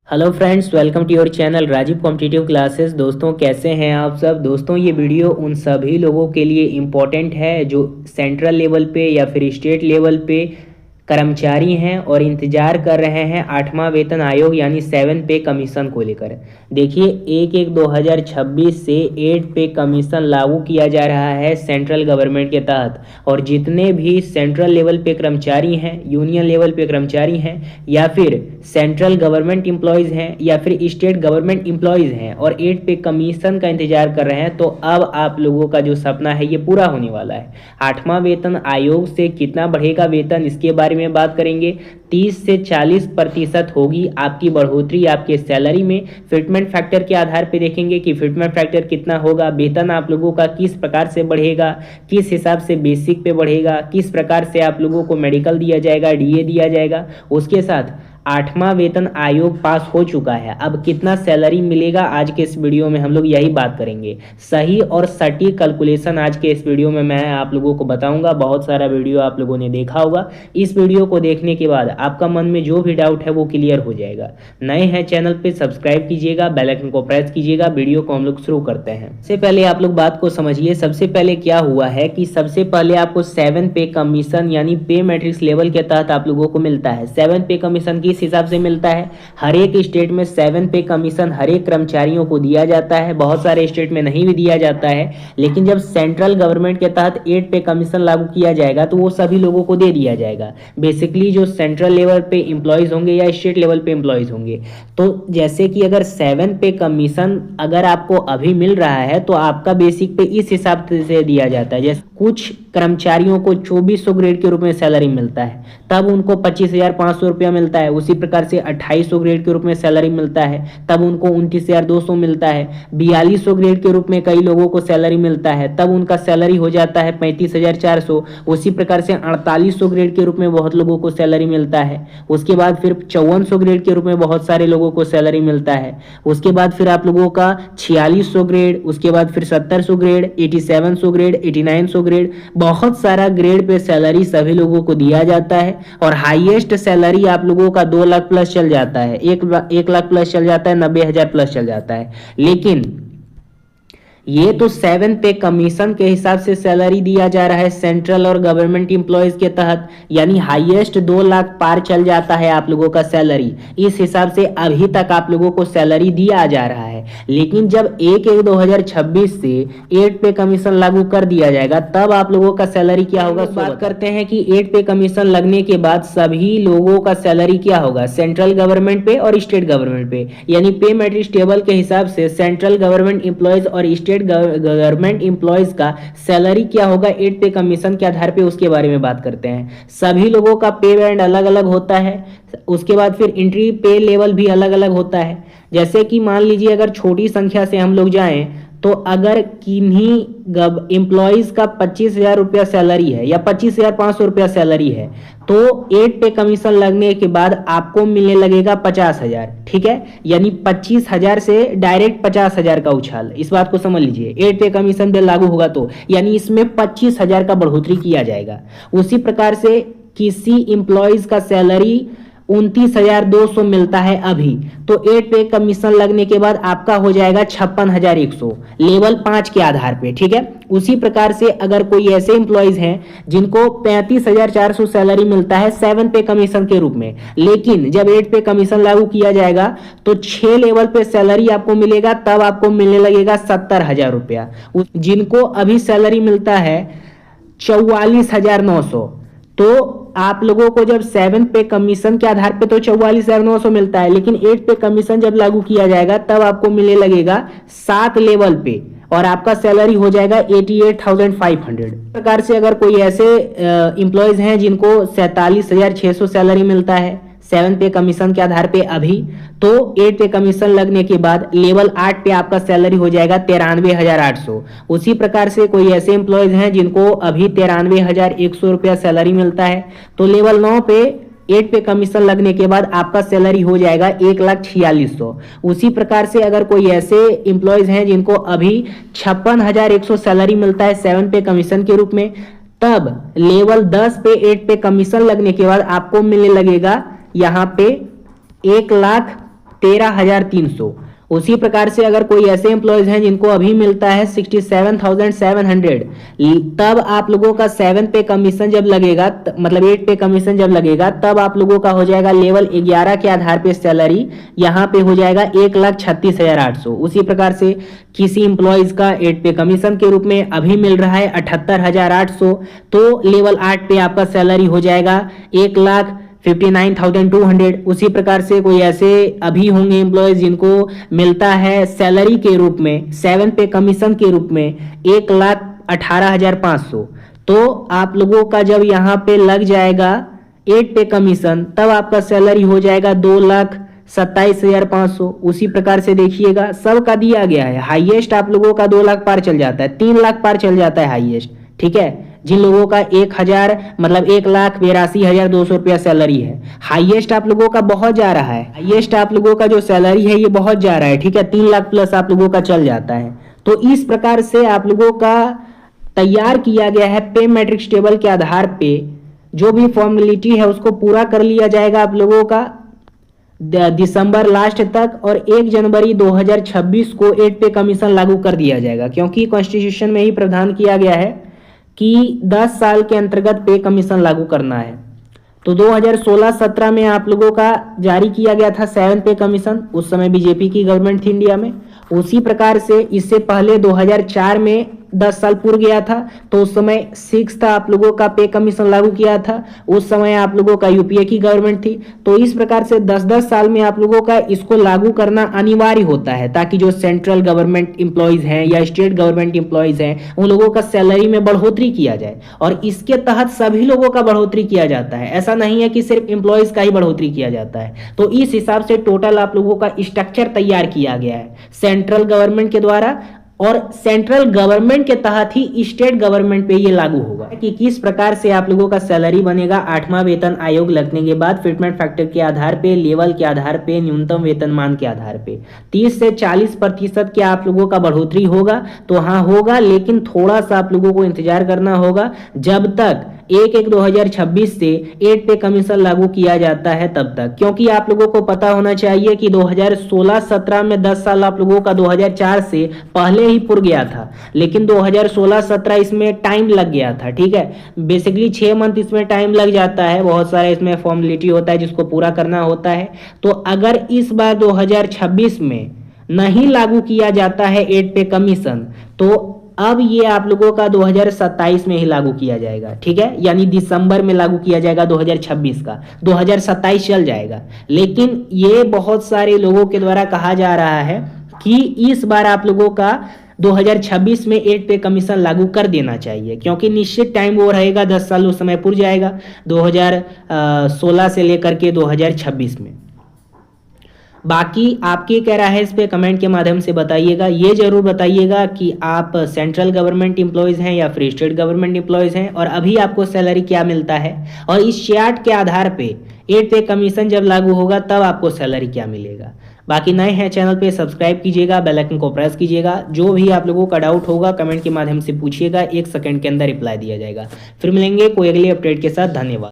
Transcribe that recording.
Hello friends, welcome to your channel Rajiv competitive classes. दोस्तों, कैसे हैं आप सब। दोस्तों, ये वीडियो उन सभी लोगों के लिए इम्पोर्टेंट है जो सेंट्रल लेवल पे या फिर स्टेट लेवल पे कर्मचारी हैं और इंतजार कर रहे हैं 8वां वेतन आयोग यानी 7 पे कमीशन को लेकर। देखिए, 1/1/2026 से 8 पे कमीशन लागू किया जा रहा है सेंट्रल गवर्नमेंट के तहत। और जितने भी सेंट्रल लेवल पे कर्मचारी हैं, यूनियन लेवल पे कर्मचारी हैं, या फिर सेंट्रल गवर्नमेंट एम्प्लॉयज़ हैं या फिर स्टेट गवर्नमेंट एम्प्लॉयज़ हैं और 8 पे कमीशन का इंतजार कर रहे हैं, तो अब आप लोगों का जो सपना है ये पूरा होने वाला है। 8वां वेतन आयोग से कितना बढ़ेगा वेतन, इसके बारे में बात करेंगे। 30 से 40% होगी आपकी बढ़ोतरी आपके सैलरी में। फिटमेंट फैक्टर के आधार पे देखेंगे कि फिटमेंट फैक्टर कितना होगा, वेतन आप लोगों का किस प्रकार से बढ़ेगा, किस हिसाब से बेसिक पे बढ़ेगा, किस प्रकार से आप लोगों को मेडिकल दिया जाएगा, डीए दिया जाएगा। उसके साथ 8वां वेतन आयोग पास हो चुका है, अब कितना सैलरी मिलेगा, आज के इस वीडियो में हम लोग यही बात करेंगे। सही और सटीक कैलकुलेशन आज के इस वीडियो में मैं आप लोगों को बताऊंगा। बहुत सारा वीडियो आप लोगों ने देखा होगा, इस वीडियो को देखने के बाद आपका मन में जो भी डाउट है वो क्लियर हो जाएगा। नए हैं चैनल पे सब्सक्राइब कीजिएगा, बेल आइकन को प्रेस कीजिएगा। वीडियो को हम लोग शुरू करते हैं। सबसे पहले आप लोग बात को समझिए। सबसे पहले क्या हुआ है कि सबसे पहले आपको 7 पे कमीशन यानी पे मैट्रिक्स लेवल के तहत आप लोगों को मिलता है। 7 पे कमीशन किस हिसाब से मिलता है, हर एक स्टेट में 7 पे कमीशन हर एक कर्मचारियों को दिया जाता है। बहुत सारे स्टेट में नहीं भी दिया जाता है, लेकिन जब सेंट्रल गवर्नमेंट के तहत 8 पे कमीशन लागू किया जाएगा तो वो सभी लोगों को दे दिया जाएगा। बेसिकली जो सेंट्रल लेवल पे एम्प्लॉयज होंगे या स्टेट लेवल पे एम्प्लॉयज होंगे, तो जैसे कि अगर 7 पे कमीशन अगर आपको अभी मिल रहा है तो आपका बेसिक पे इस हिसाब से दिया जाता है। जैसे कुछ कर्मचारियों को 2400 ग्रेड के रूप में सैलरी मिलता है, तब उनको 25,500 रुपया मिलता है। उसी प्रकार से 2800 ग्रेड के रूप में सैलरी मिलता है, तब उनको 29,200 मिलता है। 4200 ग्रेड के रूप में कई लोगों को सैलरी मिलता है, तब उनका सैलरी हो जाता है 35,400। उसी प्रकार से 4800 ग्रेड के रूप में बहुत लोगों को सैलरी मिलता है। उसके बाद फिर 5400 ग्रेड के रूप में बहुत सारे लोगों को सैलरी मिलता है। उसके बाद फिर आप लोगों का 4600 ग्रेड, उसके बाद फिर 7000 ग्रेड, 8700 ग्रेड, 8900 ग्रेड, बहुत सारा ग्रेड पे सैलरी सभी लोगों को दिया जाता है। और हाईएस्ट सैलरी आप लोगों का 2 लाख प्लस चल जाता है, 1 लाख प्लस चल जाता है, 90,000 प्लस चल जाता है। लेकिन ये तो 7 पे कमीशन के हिसाब से सैलरी दिया जा रहा है सेंट्रल और गवर्नमेंट एम्प्लॉयज के तहत, यानी हाईएस्ट 2 लाख पार चल जाता है आप लोगों का सैलरी। इस हिसाब से अभी तक आप लोगों को सैलरी दिया जा रहा है। लेकिन जब 1/1/2026 से 8 पे कमीशन लागू कर दिया जाएगा तब आप लोगों का सैलरी क्या होगा। बात करते हैं कि 8 पे कमीशन लगने के बाद सभी लोगों का सैलरी क्या होगा, सेंट्रल गवर्नमेंट पे और स्टेट गवर्नमेंट पे, यानी पे मैट्रिक्स टेबल के हिसाब से सेंट्रल गवर्नमेंट एम्प्लॉयज और स्टेट गवर्नमेंट एम्प्लॉयज का सैलरी क्या होगा 8 पे कमीशन के आधार पे, उसके बारे में बात करते हैं। सभी लोगों का पे बैंड अलग अलग होता है। उसके बाद फिर एंट्री पे लेवल भी अलग अलग होता है। जैसे कि मान लीजिए अगर छोटी संख्या से हम लोग जाएं तो अगर किन्हीं एम्प्लॉयज का 25,000 रुपया सैलरी है या 25,500 रुपया सैलरी है, तो 8 पे कमीशन लगने के बाद आपको मिलने लगेगा 50,000। ठीक है, यानी 25,000 से डायरेक्ट 50,000 का उछाल। इस बात को समझ लीजिए, 8 पे कमीशन बिल लागू होगा तो यानी इसमें 25,000 का बढ़ोतरी किया जाएगा। उसी प्रकार से किसी एम्प्लॉयज का सैलरी 29,200 मिलता है अभी, तो 8 पे कमीशन लगने के बाद आपका हो जाएगा 56,100 लेवल 5 के आधार पे। ठीक है, उसी प्रकार से अगर कोई ऐसे एम्प्लॉयज हैं जिनको 35,400 सैलरी मिलता है 7 पे कमीशन के रूप में, लेकिन जब 8 पे कमीशन लागू किया जाएगा तो 6 लेवल पे सैलरी आपको मिलेगा, तब आपको मिलने लगेगा 70,000 रुपया। जिनको अभी सैलरी मिलता है 44,900, तो आप लोगों को जब 7 पे कमीशन के आधार पे तो 44,900 मिलता है, लेकिन 8 पे कमीशन जब लागू किया जाएगा तब आपको मिलने लगेगा 7 लेवल पे और आपका सैलरी हो जाएगा 88,500। प्रकार से अगर कोई ऐसे एम्प्लॉयज हैं जिनको 47,600 सैलरी मिलता है 7 पे कमीशन के आधार पे अभी, तो 8 पे कमीशन लगने के बाद लेवल 8 पे आपका सैलरी हो जाएगा 93,800। उसी प्रकार से कोई ऐसे एम्प्लॉयज हैं जिनको अभी 93,100 रुपया सैलरी मिलता है, तो लेवल 9 पे 8 पे कमीशन लगने के बाद आपका सैलरी हो जाएगा 1,46,000। उसी प्रकार से अगर कोई ऐसे एम्प्लॉयज हैं जिनको अभी 56,100 सैलरी मिलता है 7 पे कमीशन के रूप में, तब लेवल 10 पे 8 पे कमीशन लगने के बाद आपको मिलने लगेगा यहाँ पे 13,300। उसी प्रकार से अगर कोई ऐसे एम्प्लॉयज हैं जिनको अभी मिलता है 67,700, तब आप लोगों का 7 पे कमीशन जब लगेगा, मतलब 8 पे कमीशन जब लगेगा, तब आप लोगों का हो जाएगा लेवल 11 के आधार पे सैलरी यहाँ पे हो जाएगा 1,36,800। उसी प्रकार से किसी एम्प्लॉयज का 8 पे कमीशन के रूप में अभी मिल रहा है 78,800, तो लेवल 8 पे आपका सैलरी हो जाएगा 1,59,200। उसी प्रकार से कोई ऐसे अभी होंगे एम्प्लॉयज जिनको मिलता है सैलरी के रूप में 7 पे कमीशन के रूप में 1,18,500, तो आप लोगों का जब यहाँ पे लग जाएगा 8 पे कमीशन, तब आपका सैलरी हो जाएगा 2,27,500। उसी प्रकार से देखिएगा सबका दिया गया है, हाईएस्ट आप लोगों का 2 लाख पार चल जाता है, 3 लाख पार चल जाता है हाईएस्ट, ठीक है। जिन लोगों का 1,000 मतलब 1,82,200 रुपया सैलरी है, हाईएस्ट आप लोगों का बहुत जा रहा है, हाईएस्ट आप लोगों का जो सैलरी है ये बहुत जा रहा है, ठीक है। 3 लाख प्लस आप लोगों का चल जाता है। तो इस प्रकार से आप लोगों का तैयार किया गया है पे मैट्रिक्स टेबल के आधार पे, जो भी फॉर्मेलिटी है उसको पूरा कर लिया जाएगा आप लोगों का दिसंबर लास्ट तक, और 1 जनवरी 2026 को 8 पे कमीशन लागू कर दिया जाएगा, क्योंकि कॉन्स्टिट्यूशन में ही प्रावधान किया गया है कि 10 साल के अंतर्गत पे कमीशन लागू करना है। तो 2016-17 में आप लोगों का जारी किया गया था 7 पे कमीशन, उस समय बीजेपी की गवर्नमेंट थी इंडिया में। उसी प्रकार से इससे पहले 2004 में 10 साल पूर्व गया था, तो उस समय 6 था आप लोगों का पे कमीशन लागू किया था, उस समय आप लोगों का यूपीए की गवर्नमेंट थी। तो इस प्रकार से 10-10 साल में आप लोगों का इसको लागू करना अनिवार्य होता है, ताकि जो सेंट्रल गवर्नमेंट एम्प्लॉयज हैं या स्टेट गवर्नमेंट एम्प्लॉयज हैं उन लोगों का सैलरी में बढ़ोतरी किया जाए, और इसके तहत सभी लोगों का बढ़ोतरी किया जाता है। ऐसा नहीं है कि सिर्फ एम्प्लॉयज का ही बढ़ोतरी किया जाता है। तो इस हिसाब से टोटल आप लोगों का स्ट्रक्चर तैयार किया गया है सेंट्रल गवर्नमेंट के द्वारा, और सेंट्रल गवर्नमेंट के तहत ही स्टेट गवर्नमेंट पे ये लागू होगा कि किस प्रकार से आप लोगों का सैलरी बनेगा। 8वां वेतन आयोग लगने के बाद फिटमेंट फैक्टर के आधार पे, लेवल के आधार पे, न्यूनतम वेतनमान के आधार पे 30 से 40% क्या आप लोगों का बढ़ोतरी होगा? तो हाँ होगा, लेकिन थोड़ा सा आप लोगों को इंतजार करना होगा जब तक 1/1/2026 से 8 पे कमीशन लागू किया जाता है तब तक, क्योंकि आप लोगों को पता होना चाहिए कि 2016-17 में 10 साल आप लोगों का 2004 से पहले ही पूरा गया था, लेकिन 2016-17 इसमें टाइम लग गया था, ठीक है। बेसिकली 6 मंथ इसमें टाइम लग जाता है, बहुत सारा इसमें फॉर्मेलिटी होता है जिसको पूरा करना होता है। तो अगर इस बार 2026 में नहीं लागू किया जाता है 8 पे कमीशन, तो अब ये आप लोगों का 2027 में ही लागू किया जाएगा, ठीक है। यानी दिसंबर में लागू किया जाएगा 2026 का, 2027 चल जाएगा। लेकिन ये बहुत सारे लोगों के द्वारा कहा जा रहा है कि इस बार आप लोगों का 2026 में 8 पे कमीशन लागू कर देना चाहिए, क्योंकि निश्चित टाइम वो रहेगा, 10 साल उस समय पूरा जाएगा 2016 से लेकर के 2026 में। बाकी आपकी क्या राय है इस पे कमेंट के माध्यम से बताइएगा। ये जरूर बताइएगा कि आप सेंट्रल गवर्नमेंट एम्प्लॉयज़ हैं या फिर स्टेट गवर्नमेंट एम्प्लॉयज़ हैं, और अभी आपको सैलरी क्या मिलता है, और इस चार्ट के आधार पे 8 पे कमीशन जब लागू होगा तब आपको सैलरी क्या मिलेगा। बाकी नए हैं चैनल पे सब्सक्राइब कीजिएगा, बेल आइकन को प्रेस कीजिएगा। जो भी आप लोगों का डाउट होगा कमेंट के माध्यम से पूछिएगा, 1 सेकंड के अंदर रिप्लाई दिया जाएगा। फिर मिलेंगे कोई अगले अपडेट के साथ। धन्यवाद।